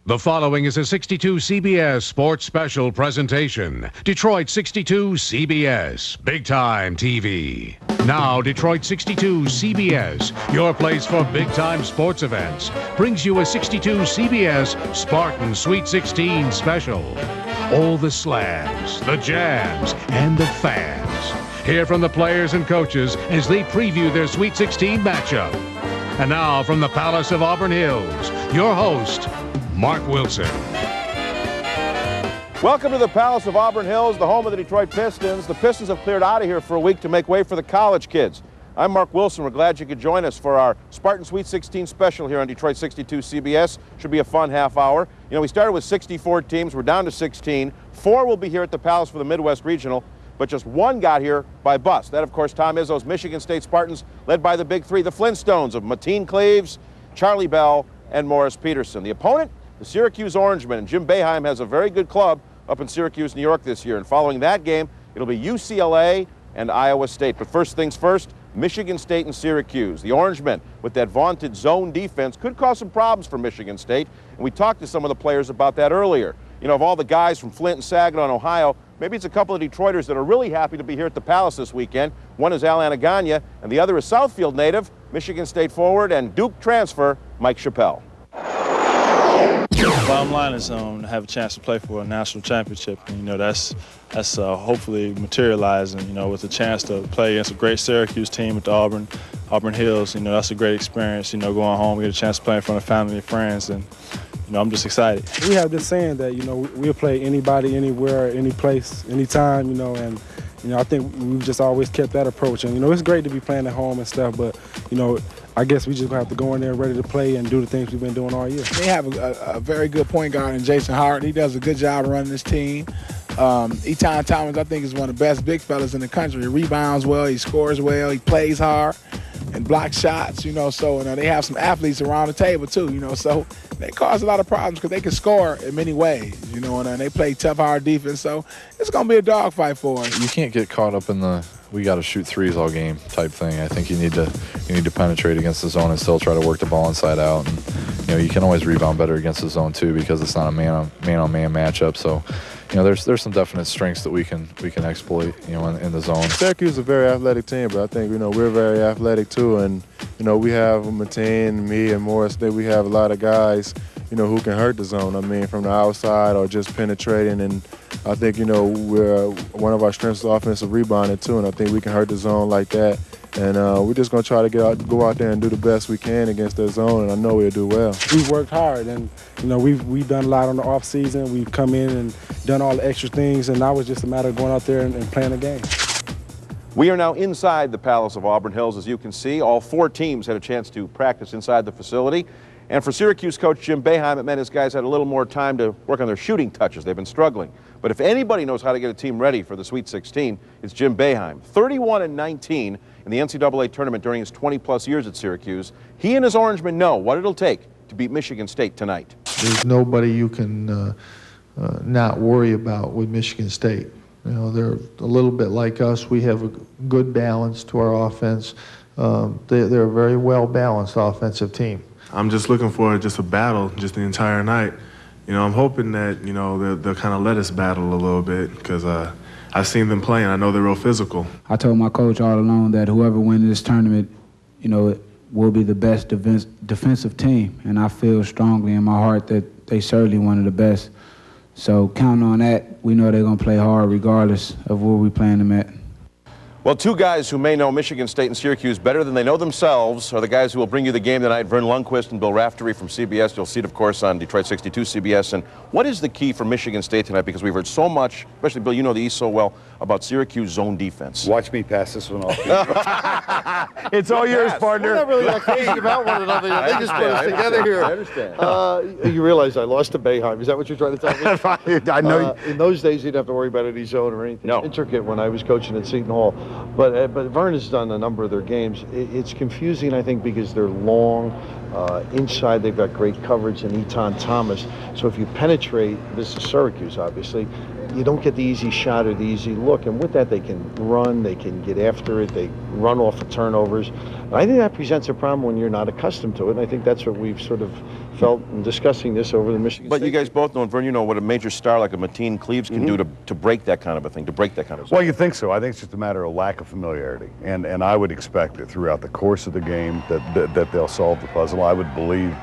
The following is a 62 CBS Sports Special presentation. Detroit 62 CBS, big time TV. Now, Detroit 62 CBS, your place for big time sports events, brings you a 62 CBS Spartan Sweet 16 special. All the slams, the jams, and the fans. Hear from the players and coaches as they preview their Sweet 16 matchup. And now, from the Palace of Auburn Hills, your host, Mark Wilson. Welcome to the Palace of Auburn Hills, the home of the Detroit Pistons. The Pistons have cleared out of here for a week to make way for the college kids. I'm Mark Wilson. We're glad you could join us for our Spartan Sweet 16 special here on Detroit 62 CBS. Should be a fun half hour. You know, we started with 64 teams. We're down to 16. 4 will be here at the Palace for the Midwest Regional, but just 1 got here by bus. That, of course, Tom Izzo's Michigan State Spartans, led by the Big Three, the Flintstones of Mateen, Cleaves, Charlie Bell, and Morris Peterson. The opponent, the Syracuse Orangemen, and Jim Boeheim has a very good club up in Syracuse, New York this year. And following that game, it'll be UCLA and Iowa State. But first things first, Michigan State and Syracuse. The Orangemen, with that vaunted zone defense, could cause some problems for Michigan State. And we talked to some of the players about that earlier. You know, of all the guys from Flint and Saginaw and Ohio, maybe it's a couple of Detroiters that are really happy to be here at the Palace this weekend. One is Al Anaganya, and the other is Southfield native, Michigan State forward, and Duke transfer, Mike Chappell. Bottom line is to have a chance to play for a national championship. And, you know, that's hopefully materializing, you know, with a chance to play against a great Syracuse team at the Auburn Hills. You know, that's a great experience, you know, going home, we get a chance to play in front of family and friends. And, you know, I'm just excited. We have this saying that, you know, we'll play anybody, anywhere, any place, anytime, you know, and, you know, I think we've just always kept that approach. And, you know, it's great to be playing at home and stuff, but, you know, I guess we just have to go in there ready to play and do the things we've been doing all year. They have a very good point guard in Jason Howard. He does a good job running this team. Etan Thomas, I think, is one of the best big fellas in the country. He rebounds well, he scores well, he plays hard and blocks shots, you know. So they have some athletes around the table too, you know. So they cause a lot of problems because they can score in many ways, you know, and they play tough, hard defense. So it's going to be a dogfight for us. You can't get caught up in the we got to shoot threes all game type thing. I think you need to penetrate against the zone and still try to work the ball inside out. And, you know, you can always rebound better against the zone too because it's not a man-on-man matchup. So, you know, there's some definite strengths that we can exploit, you know, in the zone. Syracuse is a very athletic team, but I think, you know, we're very athletic too. And, you know, we have Mateen, me, and Morris. We have a lot of guys, you know, who can hurt the zone. I mean, from the outside or just penetrating. And I think, you know, one of our strengths is offensive rebounding too, and I think we can hurt the zone like that. And we're just going to try to go out there and do the best we can against that zone, and I know we'll do well. We've worked hard, and, you know, we've done a lot on the off season. We've come in and done all the extra things, and now it's just a matter of going out there and playing the game. We are now inside the Palace of Auburn Hills. As you can see, all 4 teams had a chance to practice inside the facility. And for Syracuse coach Jim Boeheim, it meant his guys had a little more time to work on their shooting touches. They've been struggling. But if anybody knows how to get a team ready for the Sweet 16, it's Jim Boeheim. 31-19 in the NCAA tournament during his 20-plus years at Syracuse. He and his Orangemen know what it'll take to beat Michigan State tonight. There's nobody you can not worry about with Michigan State. You know, they're a little bit like us. We have a good balance to our offense. They're a very well-balanced offensive team. I'm just looking for just a battle just the entire night. You know, I'm hoping that, you know, they'll kind of let us battle a little bit because I've seen them play and I know they're real physical. I told my coach all along that whoever wins this tournament, you know, will be the best defensive team. And I feel strongly in my heart that they certainly one of the best. So counting on that, we know they're going to play hard regardless of where we playing them at. Well, 2 guys who may know Michigan State and Syracuse better than they know themselves are the guys who will bring you the game tonight, Vern Lundquist and Bill Raftery from CBS. You'll see it, of course, on Detroit 62 CBS. And what is the key for Michigan State tonight? Because we've heard so much, especially, Bill, you know the East so well, about Syracuse zone defense. Watch me pass this one off. It's all yours, partner. We're not really that crazy about one another. They just put us together here. I understand. You realize I lost to Boeheim. Is that what you're trying to tell me? I know. In those days, you didn't have to worry about any zone or anything intricate when I was coaching at Seton Hall. But Vern has done a number of their games. It's confusing, I think, because they're long. Inside, they've got great coverage in Etan Thomas. So if you penetrate, this is Syracuse, obviously, you don't get the easy shot or the easy look. And with that, they can run, they can get after it, they run off of turnovers. And I think that presents a problem when you're not accustomed to it. And I think that's what we've sort of felt in discussing this over the Michigan But State. you guys both know, and Vern, you know what a major star like a Mateen Cleaves can do to break that kind of a thing, to break that kind of stuff. Well, you think so. I think it's just a matter of lack of familiarity. And I would expect that throughout the course of the game that they'll solve the puzzle. I would believe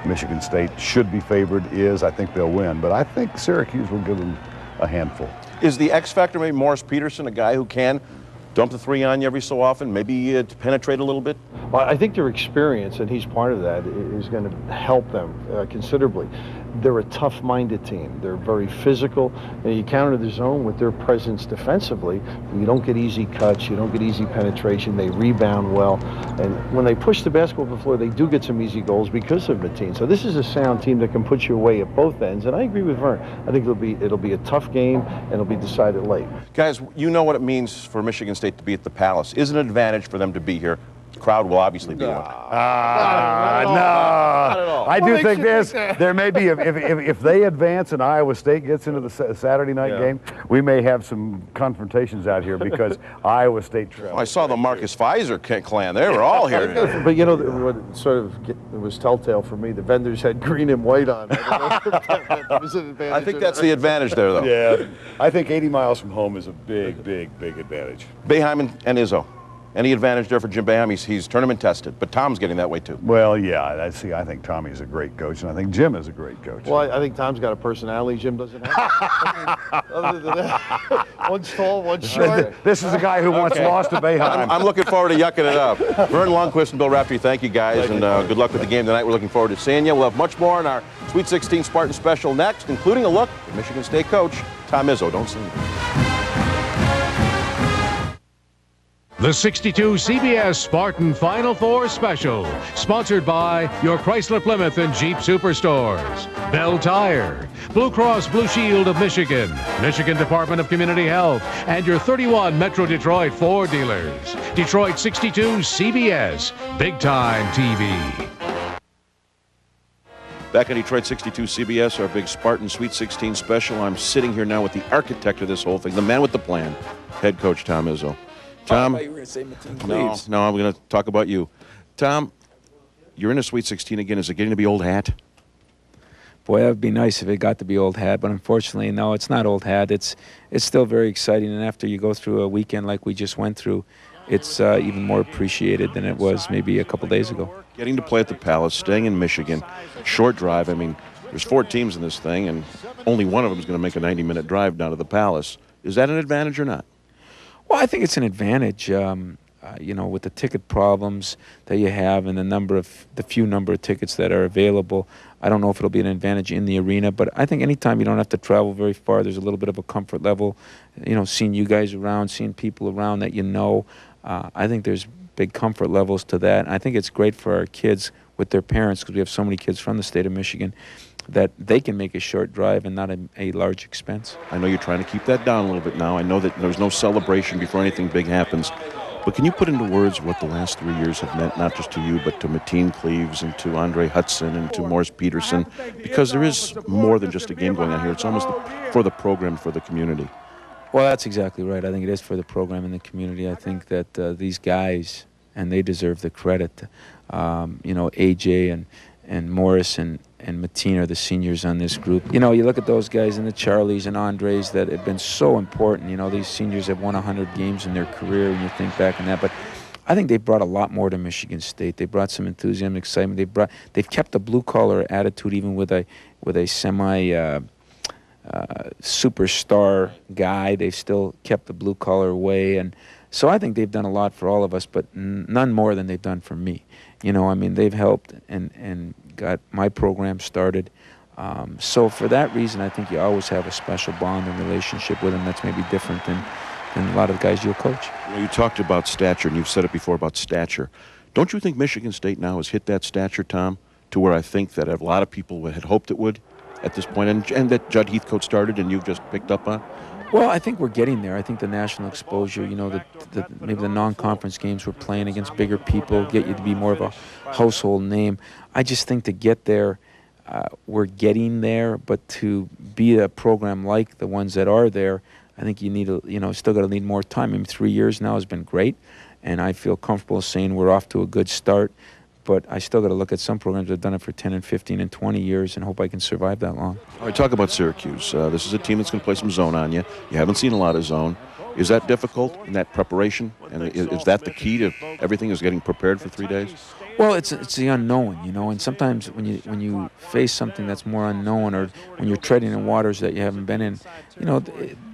Michigan State should be favored, I think they'll win. But I think Syracuse will give them a handful. Is the X factor maybe Morris Peterson, a guy who can dump the three on you every so often, maybe to penetrate a little bit? Well, I think their experience, and he's part of that, is going to help them considerably. They're a tough-minded team. They're very physical, and you counter the zone with their presence defensively. You don't get easy cuts. You don't get easy penetration. They rebound well, and when they push the basketball to the floor, they do get some easy goals because of Mateen. So this is a sound team that can put you away at both ends, and I agree with Vern. I think it'll be a tough game, and it'll be decided late. Guys, you know what it means for Michigan State to be at the Palace. Is it an advantage for them to be here? The crowd will obviously be one. No. I do think there may be, if they advance and Iowa State gets into the Saturday night game, we may have some confrontations out here because Iowa State travels. I saw the Marcus Pfizer clan. They were all here today. But you know, what sort of it was telltale for me, the vendors had green and white on. I think that's the advantage there, though. Yeah, I think 80 miles from home is a big advantage. Boeheim and Izzo. Any advantage there for Jim Boeheim? He's tournament tested, but Tom's getting that way too. Well, yeah, I think Tommy's a great coach, and I think Jim is a great coach. Well, I think Tom's got a personality Jim doesn't have. Other than that, one's tall, one's short. This is a guy who once lost to Boeheim. I'm looking forward to yucking it up. Vern Lundquist and Bill Raftery, thank you guys, and good luck with the game tonight. We're looking forward to seeing you. We'll have much more on our Sweet 16 Spartan Special next, including a look at Michigan State coach Tom Izzo. Don't see me. The 62 CBS Spartan Final Four Special, sponsored by your Chrysler Plymouth and Jeep Superstores, Bell Tire, Blue Cross Blue Shield of Michigan, Michigan Department of Community Health, and your 31 Metro Detroit Ford dealers. Detroit 62 CBS, Big Time TV. Back on Detroit 62 CBS, our big Spartan Sweet 16 Special. I'm sitting here now with the architect of this whole thing, the man with the plan, head coach Tom Izzo. Tom, you were going to say Mateen Cleaves. No, I'm going to talk about you. Tom, you're in a Sweet 16 again. Is it getting to be old hat? Boy, that would be nice if it got to be old hat, but unfortunately, no, it's not old hat. It's still very exciting, and after you go through a weekend like we just went through, it's even more appreciated than it was maybe a couple days ago. Getting to play at the Palace, staying in Michigan, short drive. I mean, there's 4 teams in this thing, and only one of them is going to make a 90-minute drive down to the Palace. Is that an advantage or not? Well, I think it's an advantage, you know, with the ticket problems that you have and the few number of tickets that are available. I don't know if it'll be an advantage in the arena, but I think anytime you don't have to travel very far, there's a little bit of a comfort level, you know, seeing you guys around, seeing people around that you know. I think there's big comfort levels to that. And I think it's great for our kids with their parents, because we have so many kids from the state of Michigan, that they can make a short drive and not a large expense. I know you're trying to keep that down a little bit now. I know that there's no celebration before anything big happens. But can you put into words what the last 3 years have meant, not just to you, but to Mateen Cleaves and to Andre Hudson and to Morris Peterson? Because there is more than just a game going on here. It's almost for the program, for the community. Well, that's exactly right. I think it is for the program and the community. I think that these guys, and they deserve the credit, you know, AJ and Morris and Mateen are the seniors on this group. You know, you look at those guys and the Charlies and Andres that have been so important. You know, these seniors have won 100 games in their career, and you think back on that. But I think they've brought a lot more to Michigan State. They brought some enthusiasm, excitement. They've kept the blue-collar attitude even with a semi superstar guy. They've still kept the blue-collar way. And so I think they've done a lot for all of us, but none more than they've done for me. You know, I mean, they've helped and got my program started. So for that reason, I think you always have a special bond and relationship with them that's maybe different than a lot of the guys you'll coach. Well, you talked about stature, and you've said it before about stature. Don't you think Michigan State now has hit that stature, Tom, to where I think that a lot of people had hoped it would at this point, and that Judd Heathcote started and you've just picked up on? Well, I think we're getting there. I think the national exposure, you know, maybe the non-conference games we're playing against bigger people get you to be more of a household name. I just think to get there, we're getting there, but to be a program like the ones that are there, I think you need, still got to need more time. I mean, 3 years now has been great, and I feel comfortable saying we're off to a good start. but I still got to look at some programs that have done it for 10 and 15 and 20 years and hope I can survive that long. All right, talk about Syracuse. This is a team that's going to play some zone on you. You haven't seen a lot of zone. Is that difficult in that preparation? And is that the key to everything, is getting prepared for 3 days? Well, it's the unknown, you know, and sometimes when you face something that's more unknown, or when you're treading in waters that you haven't been in, you know,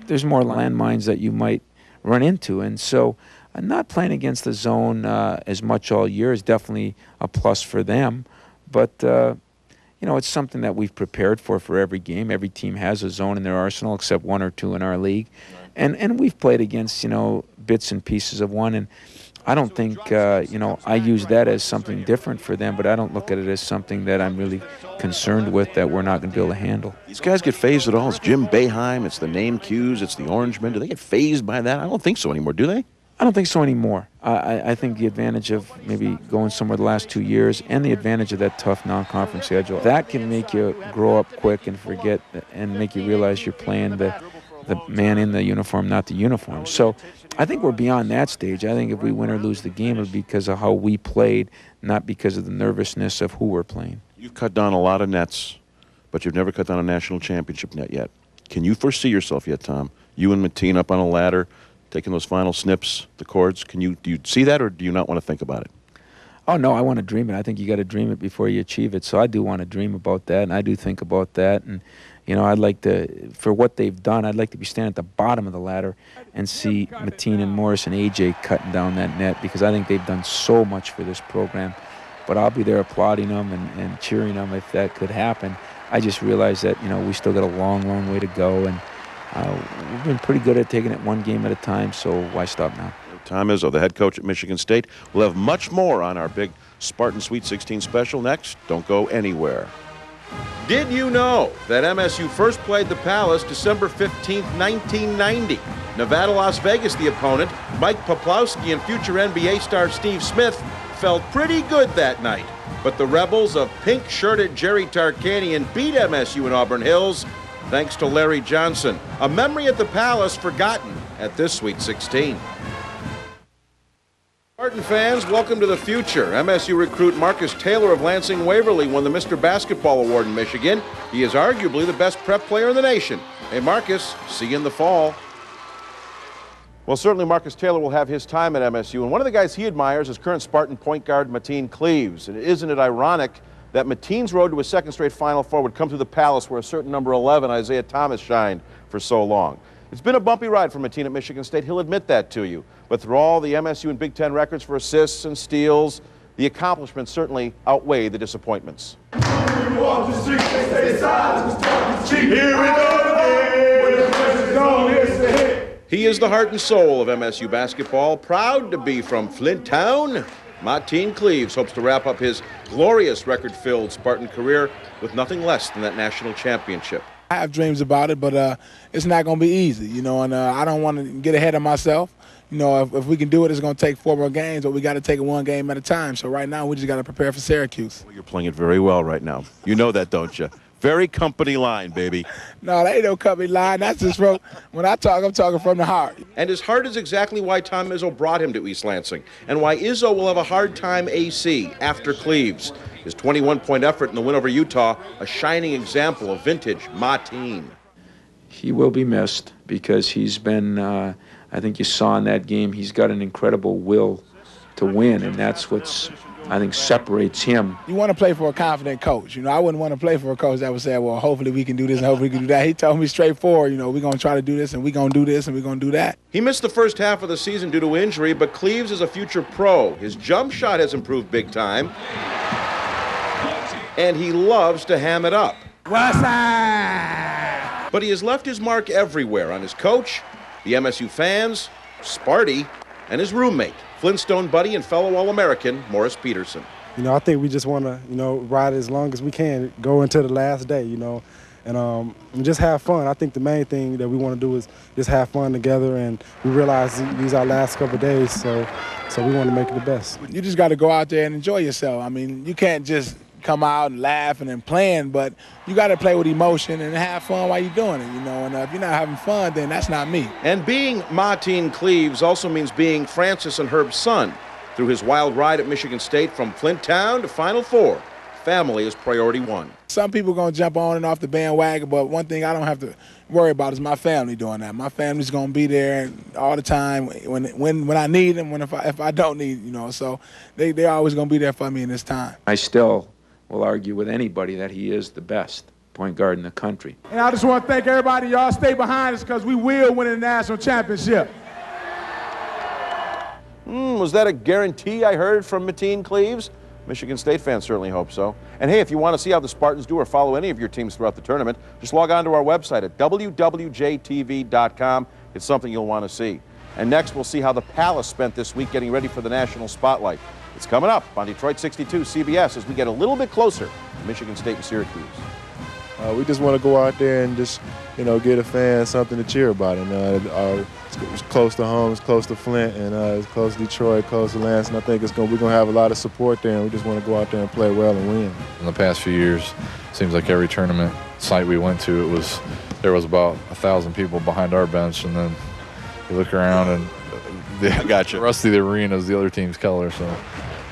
there's more landmines that you might run into. And so not playing against the zone as much all year is definitely a plus for them. But, you know, it's something that we've prepared for every game. Every team has a zone in their arsenal except 1 or 2 in our league. And we've played against, you know, bits and pieces of one. And I don't think, you know, I use that as something different for them, but I don't look at it as something that I'm really concerned with that we're not going to be able to handle. These guys get phased at all? It's Jim Boeheim, it's the name cues, it's the Orangemen. Do they get phased by that? I don't think so anymore, do they? I don't think so anymore. I think the advantage of maybe going somewhere the last 2 years and the advantage of that tough non-conference schedule, that can make you grow up quick and forget and make you realize you're playing the man in the uniform, not the uniform. So I think we're beyond that stage. I think if we win or lose the game, it'll be because of how we played, not because of the nervousness of who we're playing. You've cut down a lot of nets, but you've never cut down a national championship net yet. Can you foresee yourself yet, Tom? You and Mateen up on a ladder, taking those final snips, the chords. Do you see that, or do you not want to think about it? Oh, no, I want to dream it. I think you got to dream it before you achieve it. So I do want to dream about that, and I do think about that. And, you know, I'd like to, for what they've done, I'd like to be standing at the bottom of the ladder and see Mateen and Morris and AJ cutting down that net, because I think they've done so much for this program. But I'll be there applauding them and cheering them if that could happen. I just realize that, you know, we still got a long, long way to go, and we've been pretty good at taking it one game at a time, so why stop now? Tom Izzo, the head coach at Michigan State. We'll have much more on our big Spartan Sweet 16 special next. Don't go anywhere. Did you know that MSU first played the Palace December 15th, 1990? Nevada, Las Vegas, the opponent. Mike Poplawski and future NBA star Steve Smith felt pretty good that night. But the Rebels of pink-shirted Jerry Tarkanian beat MSU in Auburn Hills thanks to Larry Johnson. A memory at the Palace forgotten at this Sweet 16. Spartan fans, welcome to the future. MSU recruit Marcus Taylor of Lansing Waverly won the Mr. Basketball Award in Michigan. He is arguably the best prep player in the nation. Hey, Marcus, see you in the fall. Well, certainly Marcus Taylor will have his time at MSU, and one of the guys he admires is current Spartan point guard Mateen Cleaves. And isn't it ironic that Mateen's road to a second straight Final Four would come through the Palace, where a certain number 11, Isaiah Thomas, shined for so long? It's been a bumpy ride for Mateen at Michigan State. He'll admit that to you. But through all the MSU and Big Ten records for assists and steals, the accomplishments certainly outweigh the disappointments. Here we go again. He is the heart and soul of MSU basketball, proud to be from Flint Town. Mateen Cleaves hopes to wrap up his glorious record-filled Spartan career with nothing less than that national championship. I have dreams about it, but it's not going to be easy, you know, and I don't want to get ahead of myself. You know, if we can do it, it's going to take 4 more games, but we got to take it one game at a time. So right now, we just got to prepare for Syracuse. Well, you're playing it very well right now. You know that, don't you? Very company line, baby. No, that ain't no company line. That's just from, when I talk, I'm talking from the heart. And his heart is exactly why Tom Izzo brought him to East Lansing, and why Izzo will have a hard time AC after Cleaves. His 21-point effort in the win over Utah, a shining example of vintage Mateen. He will be missed because he's been, I think you saw in that game, he's got an incredible will to win, and that's what's, I think, separates him. You want to play for a confident coach. You know, I wouldn't want to play for a coach that would say, well, hopefully we can do this and hopefully we can do that. He told me straightforward, you know, we're going to try to do this and we're going to do this and we're going to do that. He missed the first half of the season due to injury, but Cleaves is a future pro. His jump shot has improved big time, and he loves to ham it up. But he has left his mark everywhere, on his coach, the MSU fans, Sparty, and his roommate, Flintstone buddy and fellow All-American, Morris Peterson. You know, I think we just want to, you know, ride as long as we can, go into the last day, you know, and just have fun. I think the main thing that we want to do is just have fun together, and we realize these are our last couple of days, so we want to make it the best. You just got to go out there and enjoy yourself. I mean, you can't just come out and laughing and playing, but you got to play with emotion and have fun while you're doing it, you know, and if you're not having fun, then that's not me. And being Mateen Cleaves also means being Francis and Herb's son. Through his wild ride at Michigan State from Flint Town to Final Four, family is priority one. Some people are going to jump on and off the bandwagon, but one thing I don't have to worry about is my family doing that. My family's going to be there all the time when I need them, if I don't need, so they're always going to be there for me in this time. I still will argue with anybody that he is the best point guard in the country. And I just want to thank everybody. Y'all stay behind us because we will win the national championship. Was that a guarantee I heard from Mateen, Cleaves? Michigan State fans certainly hope so. And hey, if you want to see how the Spartans do or follow any of your teams throughout the tournament, just log on to our website at WWJ TV.com. It's something you'll want to see. And next, we'll see how the Palace spent this week getting ready for the national spotlight. It's coming up on Detroit 62 CBS as we get a little bit closer to Michigan State and Syracuse. We just want to go out there and just, get a fan something to cheer about. And it's close to home, it's close to Flint, and it's close to Detroit, close to Lansing. I think we're going to have a lot of support there, and we just want to go out there and play well and win. In the past few years, it seems like every tournament site we went to, there was about 1,000 people behind our bench, and then you look around and the rest of the arena is the other team's color. So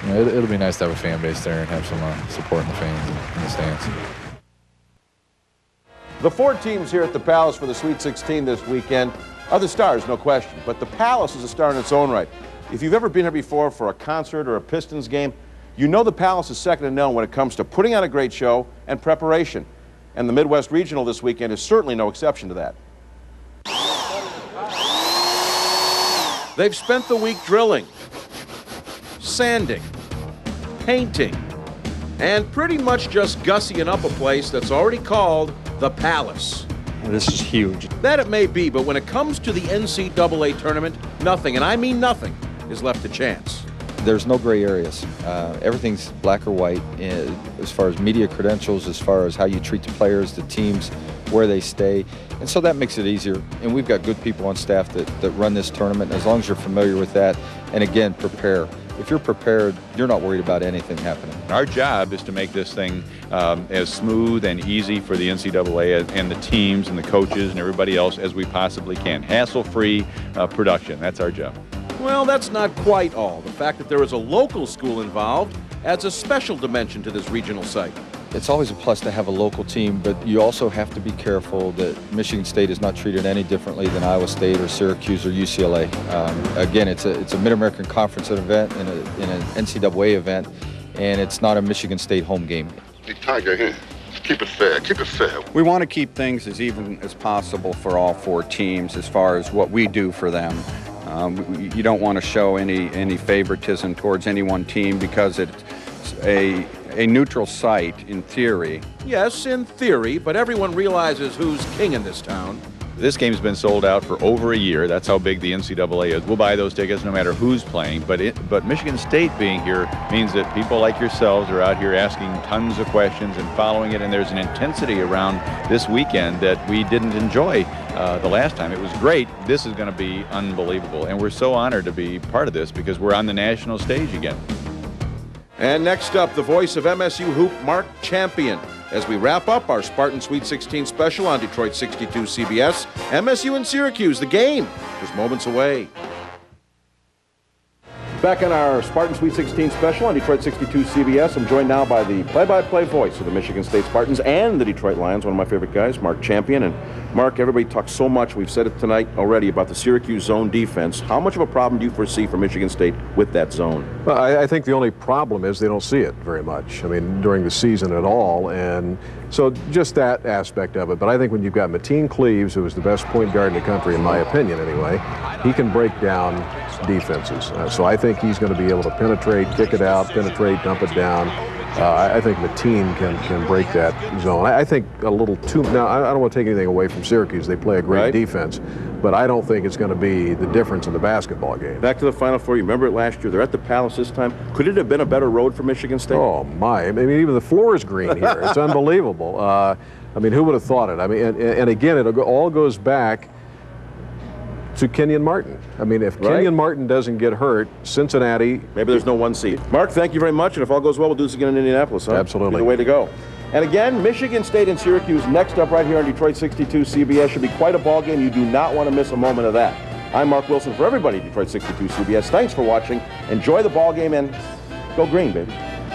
it'll be nice to have a fan base there and have some support in the fans in the stands. The four teams here at the Palace for the Sweet 16 this weekend are the stars, no question. But the Palace is a star in its own right. If you've ever been here before for a concert or a Pistons game, you know the Palace is second to none when it comes to putting on a great show and preparation. And the Midwest Regional this weekend is certainly no exception to that. They've spent the week drilling, sanding, painting, and pretty much just gussying up a place that's already called the Palace. This is huge. That it may be, but when it comes to the NCAA tournament, nothing, and I mean nothing, is left to chance. There's no gray areas. Everything's black or white as far as media credentials, as far as how you treat the players, the teams, where they stay. And so that makes it easier. And we've got good people on staff that run this tournament. As long as you're familiar with that, and again, prepare. If you're prepared, you're not worried about anything happening. Our job is to make this thing as smooth and easy for the NCAA and the teams and the coaches and everybody else as we possibly can. Hassle-free production, that's our job. Well, that's not quite all. The fact that there is a local school involved adds a special dimension to this regional site. It's always a plus to have a local team, but you also have to be careful that Michigan State is not treated any differently than Iowa State or Syracuse or UCLA. Again, it's a Mid-American Conference event and an NCAA event, and it's not a Michigan State home game. Hey, Tiger, here. Keep it fair. Keep it fair. We want to keep things as even as possible for all four teams as far as what we do for them. You don't want to show any favoritism towards any one team because it's a neutral site in theory. Yes, in theory, but everyone realizes who's king in this town. This game's been sold out for over a year. That's how big the NCAA is. We'll buy those tickets no matter who's playing. But Michigan State being here means that people like yourselves are out here asking tons of questions and following it. And there's an intensity around this weekend that we didn't enjoy the last time. It was great. This is going to be unbelievable. And we're so honored to be part of this because we're on the national stage again. And next up, the voice of MSU hoop, Mark Champion. As we wrap up our Spartan Sweet 16 special on Detroit 62 CBS, MSU and Syracuse, the game, just moments away. Back on our Spartan Sweet 16 special on Detroit 62 CBS, I'm joined now by the play-by-play voice of the Michigan State Spartans and the Detroit Lions, one of my favorite guys, Mark Champion. And Mark, everybody talks so much, we've said it tonight already, about the Syracuse zone defense. How much of a problem do you foresee for Michigan State with that zone? Well, I think the only problem is they don't see it very much, during the season at all. And so just that aspect of it. But I think when you've got Mateen Cleaves, who is the best point guard in the country, in my opinion anyway, he can break down defenses. So I think he's going to be able to penetrate, kick it out, penetrate, dump it down. I think Mateen can break that zone. I think a little too. Now, I don't want to take anything away from Syracuse. They play a great defense, but I don't think it's going to be the difference in the basketball game. Back to the Final Four. You remember it last year. They're at the Palace this time. Could it have been a better road for Michigan State? Oh, my. Even the floor is green here. It's unbelievable. Who would have thought it? And again, it all goes back to Kenyon Martin. If Kenyon Martin doesn't get hurt, Cincinnati... Maybe there's no one seed. Mark, thank you very much, and if all goes well, we'll do this again in Indianapolis, huh? Absolutely. Be the way to go. And again, Michigan State and Syracuse next up right here on Detroit 62 CBS. Should be quite a ball game. You do not want to miss a moment of that. I'm Mark Wilson for everybody at Detroit 62 CBS. Thanks for watching. Enjoy the ball game and go green, baby.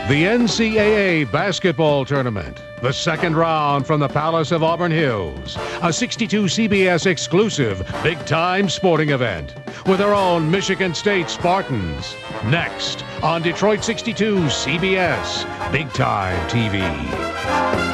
The NCAA Basketball Tournament. The second round from the Palace of Auburn Hills. A 62 CBS exclusive big-time sporting event with our own Michigan State Spartans. Next on Detroit 62 CBS Big Time TV.